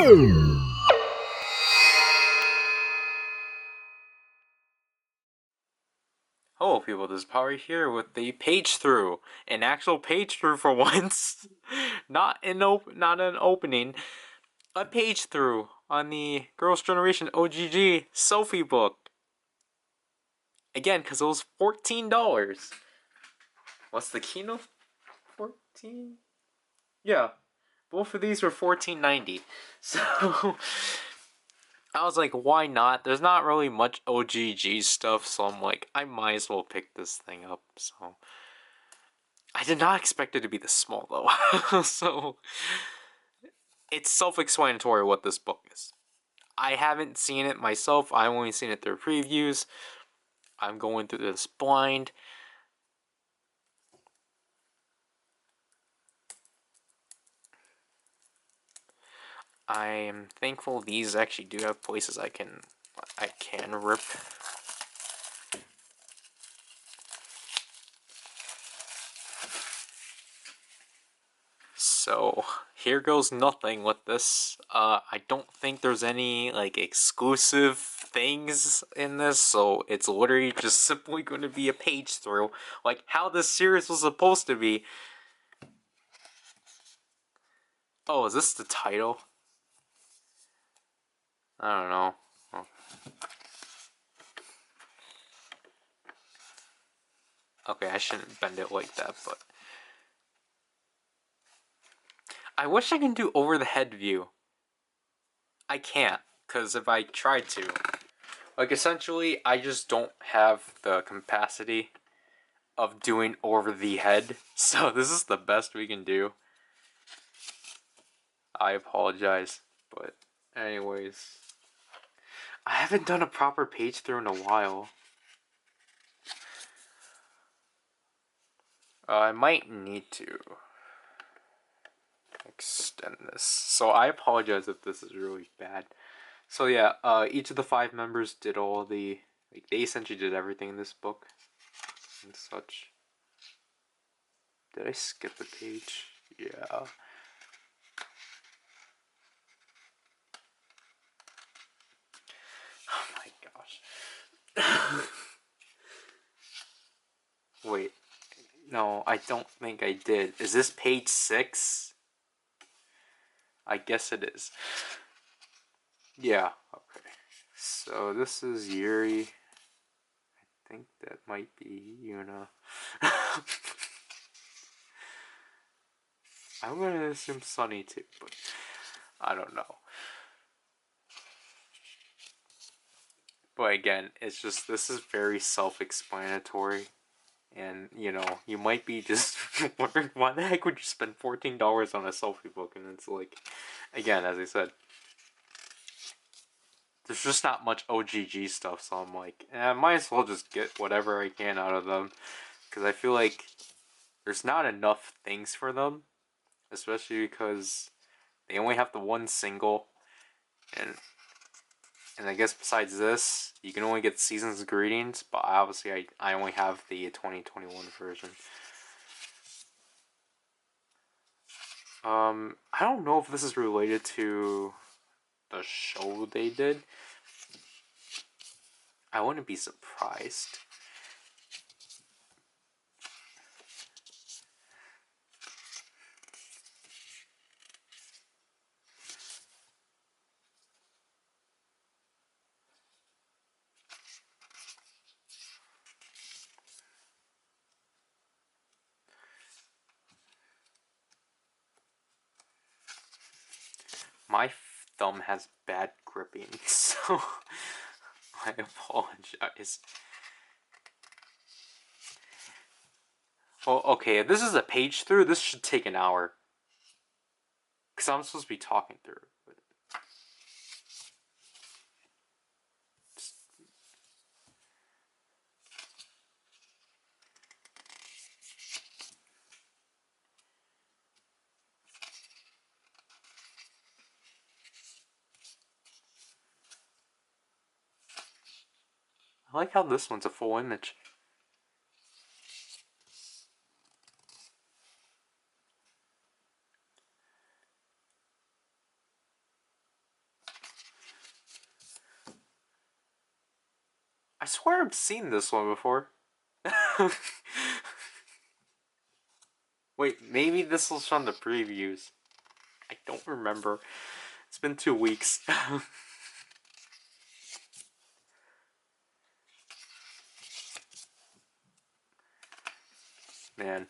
Hello people, this is PowerRider here with the page through. An actual page through for once. not an opening. A page through on the Girls' Generation OGG Selfie Book. Again, because it was $14. What's the keynote? 14? Yeah. Both of these were $14.90. So I was like, why not? There's not really much OGG stuff, so I'm like, I might as well pick this thing up. So I did not expect it to be this small though. So it's self-explanatory what this book is. I haven't seen it myself. I've only seen it through previews. I'm going through this blind. I am thankful these actually do have places I can rip. So here goes nothing with this. I don't think there's any like exclusive things in this, so it's literally just simply going to be a page through, like how this series was supposed to be. Oh, is this the title? I don't know. Oh. Okay, I shouldn't bend it like that, but I wish I can do over the head view. I can't, because if I tried to, like essentially I just don't have the capacity of doing over the head, so this is the best we can do. I apologize, but anyways, I haven't done a proper page through in a while. I might need to extend this, so I apologize if this is really bad. So yeah, each of the 5 members did all the, like, they essentially did everything in this book and such. Did I skip a page? Yeah. Oh my gosh. Wait. No, I don't think I did. Is this page 6? I guess it is. Yeah, okay. So this is Yuri. I think that might be Yuna. I'm gonna assume Sunny too, but I don't know. But again, it's just, this is very self-explanatory. And, you know, you might be just wondering why the heck would you spend $14 on a selfie book? And it's like, again, as I said, there's just not much OGG stuff, so I'm like, I might as well just get whatever I can out of them. Because I feel like there's not enough things for them. Especially because they only have the one single. And I guess besides this, you can only get Season's Greetings, but obviously I only have the 2021 version. I don't know if this is related to the show they did. I wouldn't be surprised. My thumb has bad gripping, so I apologize. Well, okay, if this is a page through, this should take an hour. Because I'm supposed to be talking through it. I like how this one's a full image. I swear I've seen this one before. Wait, maybe this was from the previews. I don't remember. It's been 2 weeks. Man.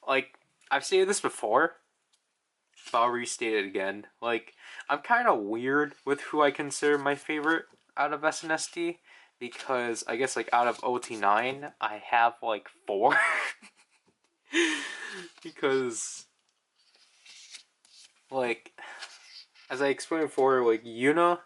Like, I've stated this before, but I'll restate it again. Like, I'm kind of weird with who I consider my favorite out of SNSD. Because, I guess, like, out of OT9, I have, like, 4. Because, like, as I explained before, like, Yuna,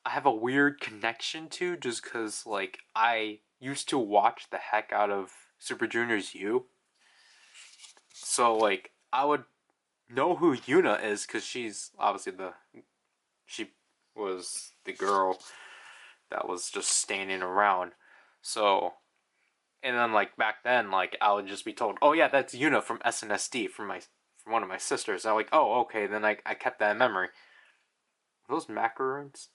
I have a weird connection to just because, like, I used to watch the heck out of Super Junior's U. So, like, I would know who Yuna is because she's obviously she was the girl that was just standing around. So, and then, like, back then, like, I would just be told, oh yeah, that's Yuna from SNSD from one of my sisters. I'm like, oh, okay, then I kept that in memory. Are those macaroons?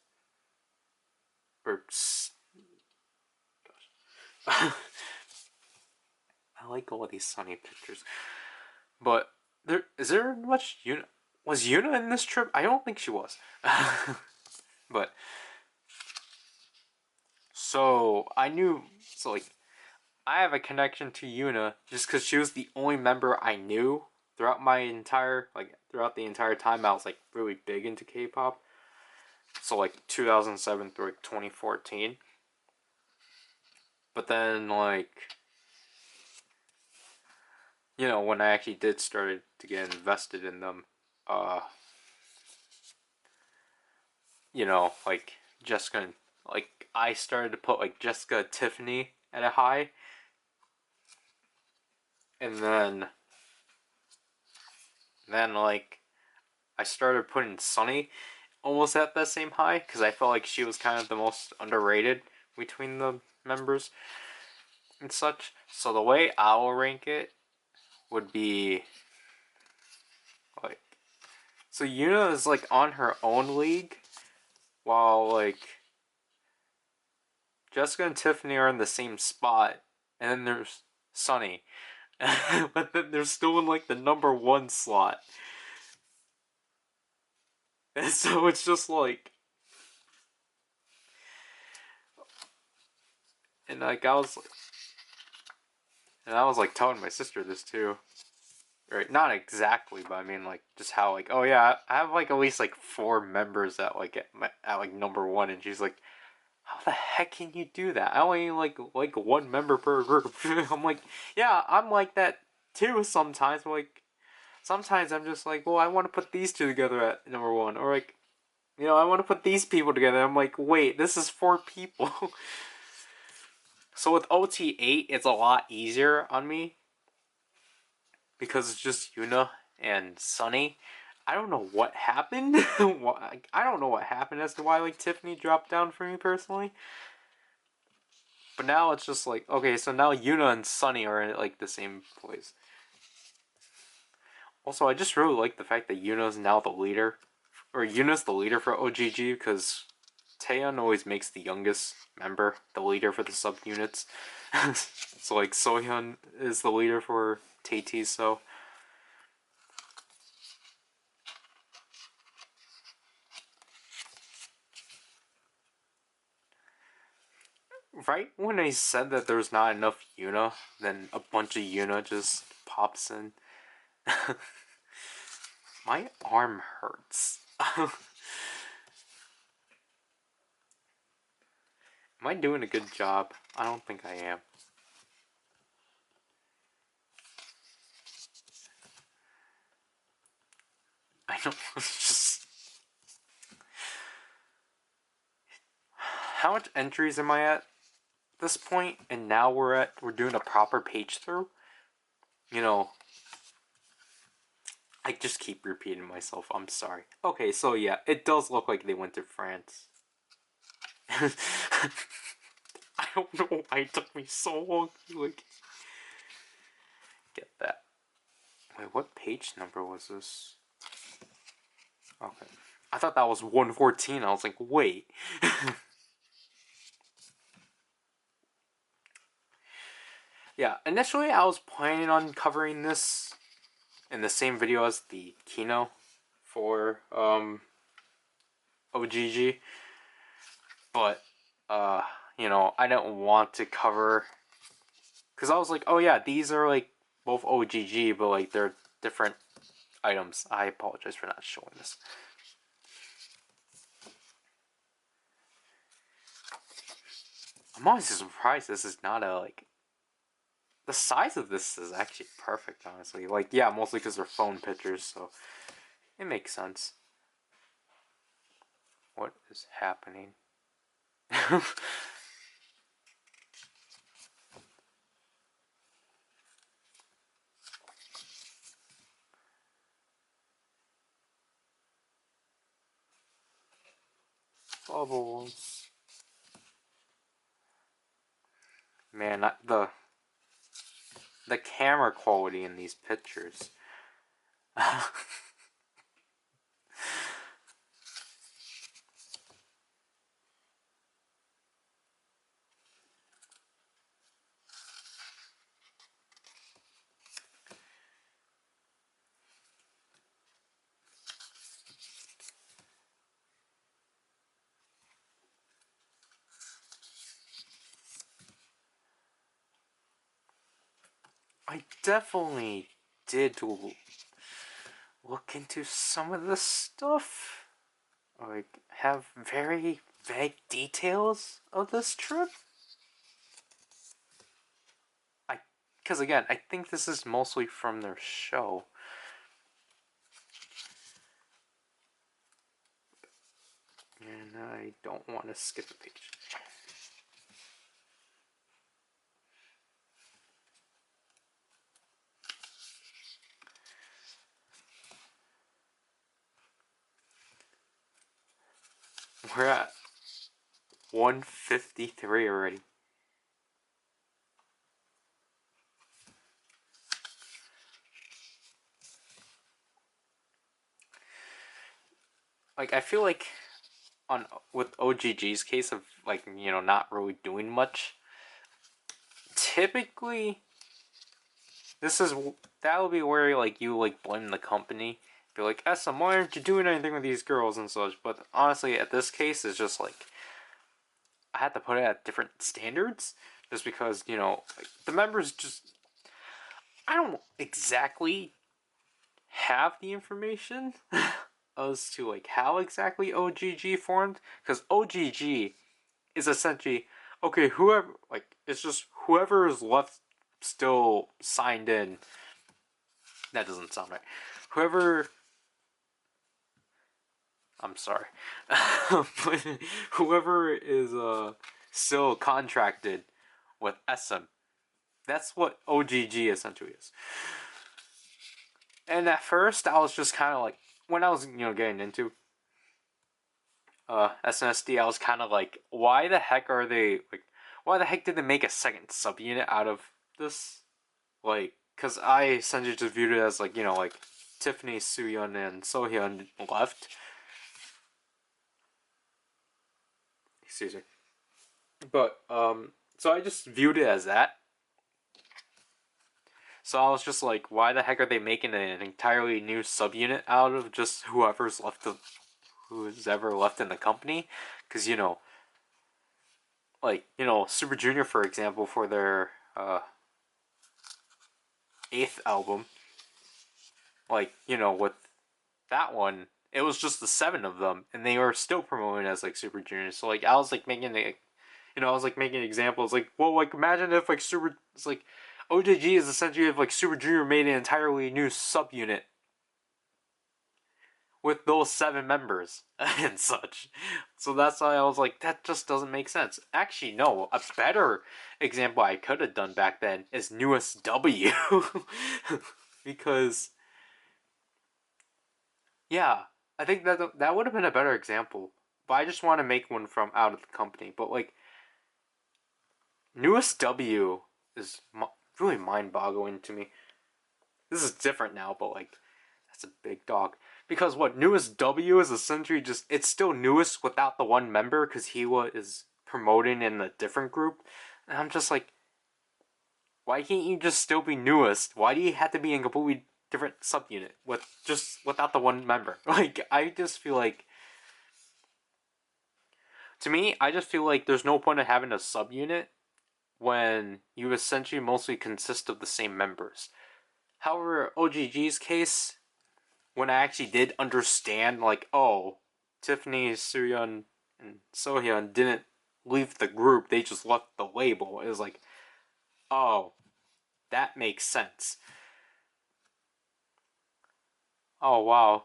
Or gosh. I like all of these sunny pictures. But is there much Yuna? Was Yuna in this trip? I don't think she was. But so I knew. So like, I have a connection to Yuna just because she was the only member I knew throughout throughout the entire time I was like really big into K-pop. So like 2007 through like 2014. But then like, you know, when I actually did started to get invested in them, you know, like Jessica, like I started to put like Jessica Tiffany at a high, and then like I started putting Sunny almost at that same high because I felt like she was kind of the most underrated between the members and such. So the way I'll rank it would be like, so Yuna is like on her own league, while like Jessica and Tiffany are in the same spot, and then there's Sunny. But then they're still in like the number 1 slot. And so it's just like, and like I was like telling my sister this too. Right, not exactly, but I mean like just how like, oh yeah, I have like at least like 4 members at like at like number 1, and she's like, how the heck can you do that? I only like 1 member per group. I'm like, yeah, I'm like that too sometimes. But like sometimes I'm just like, well, I want to put these 2 together at number 1, or like, you know, I want to put these people together. I'm like, wait, this is 4 people. So with OT8, it's a lot easier on me because it's just Yuna and Sunny. I don't know what happened. I don't know what happened as to why like Tiffany dropped down for me personally. But now it's just like, okay, so now Yuna and Sunny are in like the same place. Also, I just really like the fact that Yuna's now the leader, or Yuna's the leader for OGG, because Taeyeon always makes the youngest member the leader for the subunits. So like Sohyun is the leader for Tae, so right when I said that there's not enough Yuna, then a bunch of Yuna just pops in. My arm hurts. Am I doing a good job? I don't think I am. I don't. Just how much entries am I at this point? And now we're doing a proper page through. You know, I just keep repeating myself. I'm sorry. Okay, so yeah, it does look like they went to France. I don't know why it took me so long to like get that. Wait, what page number was this? Okay. I thought that was 114. I was like, wait. Yeah, initially I was planning on covering this in the same video as the Kino for OGG, but you know, I didn't want to cover because I was like, oh yeah, these are like both OGG, but like they're different items. I apologize for not showing this. I'm always surprised this is not a like. The size of this is actually perfect, honestly. Like, yeah, mostly because they're phone pictures, so it makes sense. What is happening? Bubbles. Man, the camera quality in these pictures. I definitely did look into some of this stuff. Like, have very vague details of this trip. Because again, I think this is mostly from their show. And I don't want to skip a page. We're at 153 already. Like, I feel like on with OGG's case of like, you know, not really doing much, typically that would be where like you like blame the company, be like, SM, why aren't you doing anything with these girls and such. But honestly, at this case, it's just like I had to put it at different standards just because, you know, like, the members just, I don't exactly have the information as to like how exactly OGG formed, because OGG is essentially, okay, whoever, like, it's just whoever is left still signed in. That doesn't sound right. Whoever, I'm sorry, whoever is still contracted with SM, that's what OGG essentially is. And at first, I was just kind of like, when I was, you know, getting into SNSD, I was kind of like, why the heck are they like? Why the heck did they make a second subunit out of this? Like, cause I essentially just viewed it as like, you know, like Tiffany, Soohyun, and Sohyun left. Excuse me. But so I just viewed it as that. So I was just like, why the heck are they making an entirely new subunit out of just who's ever left in the company? Because, you know, like, you know, Super Junior, for example, for their eighth album, like, you know, with that one, it was just the seven of them, and they were still promoting as like Super Junior. So like, I was like making a, you know, I was like making examples, like, well, like imagine if like it's like OJG is essentially if like Super Junior made an entirely new subunit with those seven members and such. So that's why I was like, that just doesn't make sense. Actually, no, a better example I could have done back then is Newest W. Because, yeah, I think that would have been a better example. But I just want to make one from out of the company. But, like, Newest W is really mind boggling to me. This is different now, but, like, that's a big dog. Because what Newest W is essentially just, it's still Newest without the one member because he is promoting in a different group. And I'm just like, Why can't you just still be newest? Why do you have to be in a completely different subunit with just without the one member? Like, I just feel like, to me, I just feel like there's no point in having a subunit when you essentially mostly consist of the same members. However, OGG's case, when I actually did understand, like, oh, Tiffany, Suyeon, and Sohyun didn't leave the group, they just left the label. It was like, oh, that makes sense. Oh, wow.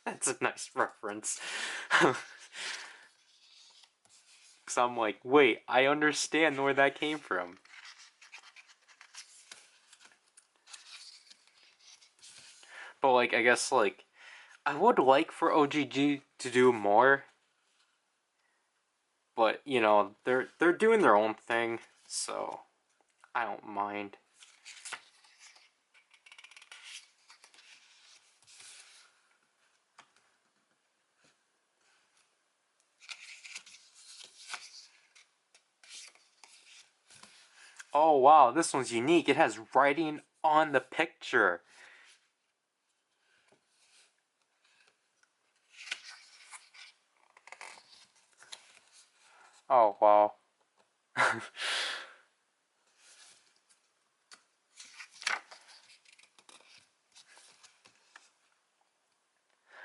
That's a nice reference. Because I'm like, wait, I understand where that came from. But, like, I guess, like, I would like for OGG to do more. But, you know, they're doing their own thing, so I don't mind. Oh wow, this one's unique. It has writing on the picture. Oh wow.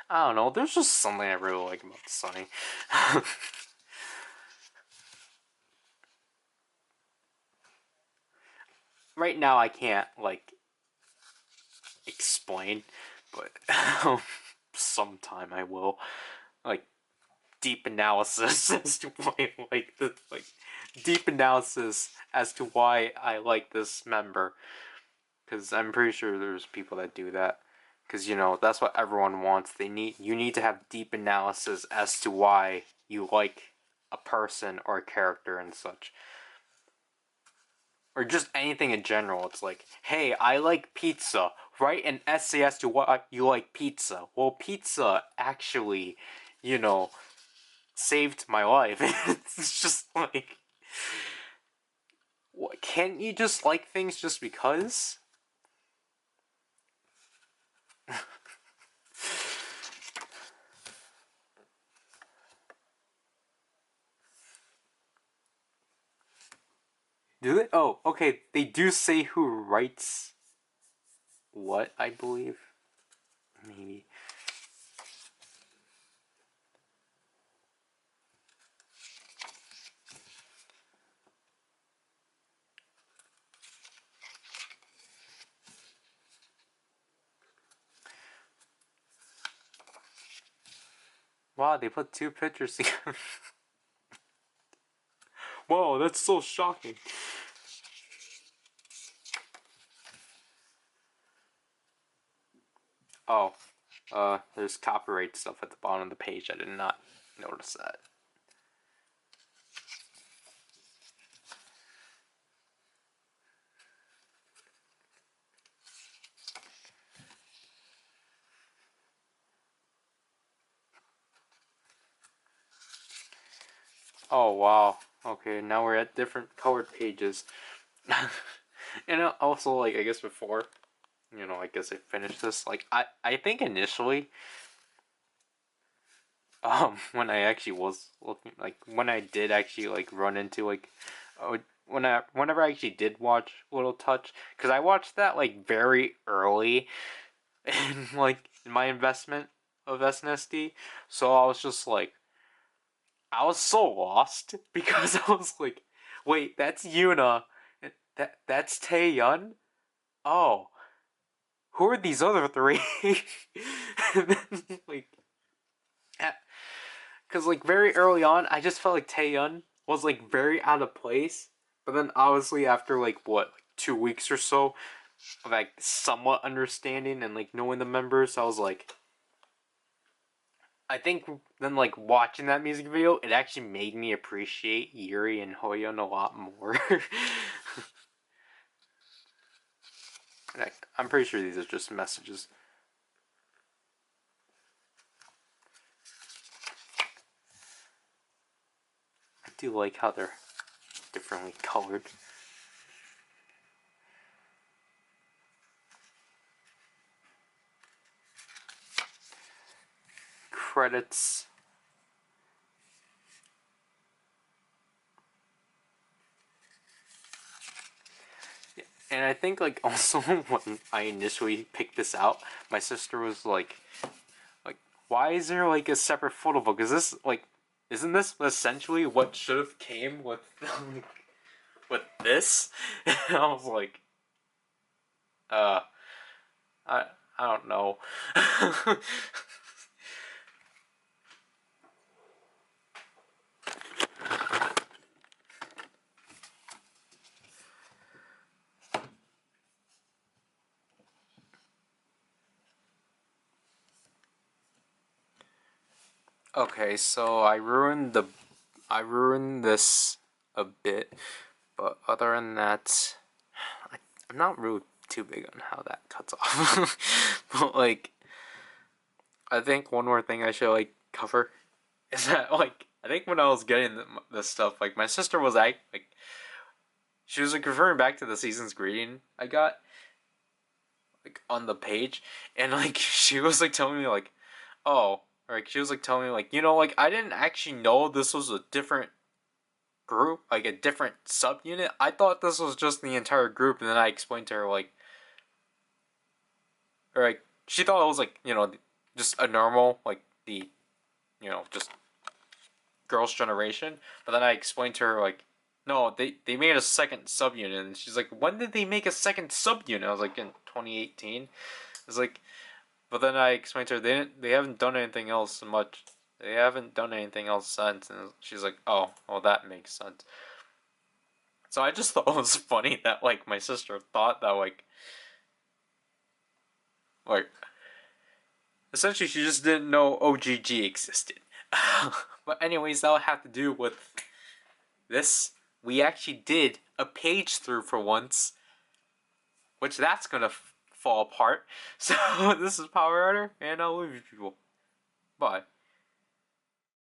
I don't know, there's just something I really like about Sunny. Right now I can't, like, explain, but sometime I will. Like, deep analysis as to why I like the, like, deep analysis as to why I like this member. Because I'm pretty sure there's people that do that. Because, you know, that's what everyone wants. You need to have deep analysis as to why you like a person or a character and such. Or just anything in general. It's like, hey, I like pizza. Write an essay as to why you like pizza. Well, pizza actually, you know, saved my life. It's just like, what, can't you just like things just because? Do they? Oh, okay. They do say who writes what, I believe. Maybe. Wow, they put two pictures together. Whoa, that's so shocking. Oh, there's copyright stuff at the bottom of the page. I did not notice that. Oh, wow. Okay, now we're at different colored pages. And also, like, I guess before, you know, I guess I finished this, like, I think initially, when I actually was looking, like, when I did actually, like, run into, like, whenever I actually did watch Little Touch, because I watched that, like, very early in, like, my investment of SNSD, so I was just like, I was so lost, because I was like, wait, that's Yuna, that's Taeyun? Oh, who are these other three? And then, like, because, like, very early on, I just felt like Taeyun was, like, very out of place. But then, obviously, after, like, what, like 2 weeks or so of, like, somewhat understanding and, like, knowing the members, I was like, I think then, like, watching that music video, it actually made me appreciate Yuri and Hoyeon a lot more. I'm pretty sure these are just messages. I do like how they're differently colored. Credits. And I think like also when I initially picked this out, my sister was like, why is there like a separate photo book? Is this like, isn't this essentially what should have came with with this? And I was like, uh, I I don't know. Okay, so I ruined this a bit, but other than that, I'm not really too big on how that cuts off. But like, I think one more thing I should like cover is that like I think when I was getting this stuff, like my sister was like she was like referring back to the season's greeting I got like on the page, and like she was like telling me like, oh, or like she was like telling me like, you know, like I didn't actually know this was a different group, like a different subunit. I thought this was just the entire group, and then I explained to her like, or like she thought it was like, you know, just a normal like the, you know, just girls' generation. But then I explained to her like, no, they made a second subunit, and she's like, when did they make a second subunit? I was like, in 2018. It's like, but then I explained to her they haven't done anything else much. They haven't done anything else since, and she's like, oh, well that makes sense. So I just thought it was funny that like my sister thought that like essentially she just didn't know OGG existed. But anyways, that'll have to do with this. We actually did a page through for once, which that's gonna fall apart. So this is PowerRider, and I'll leave you people. Bye.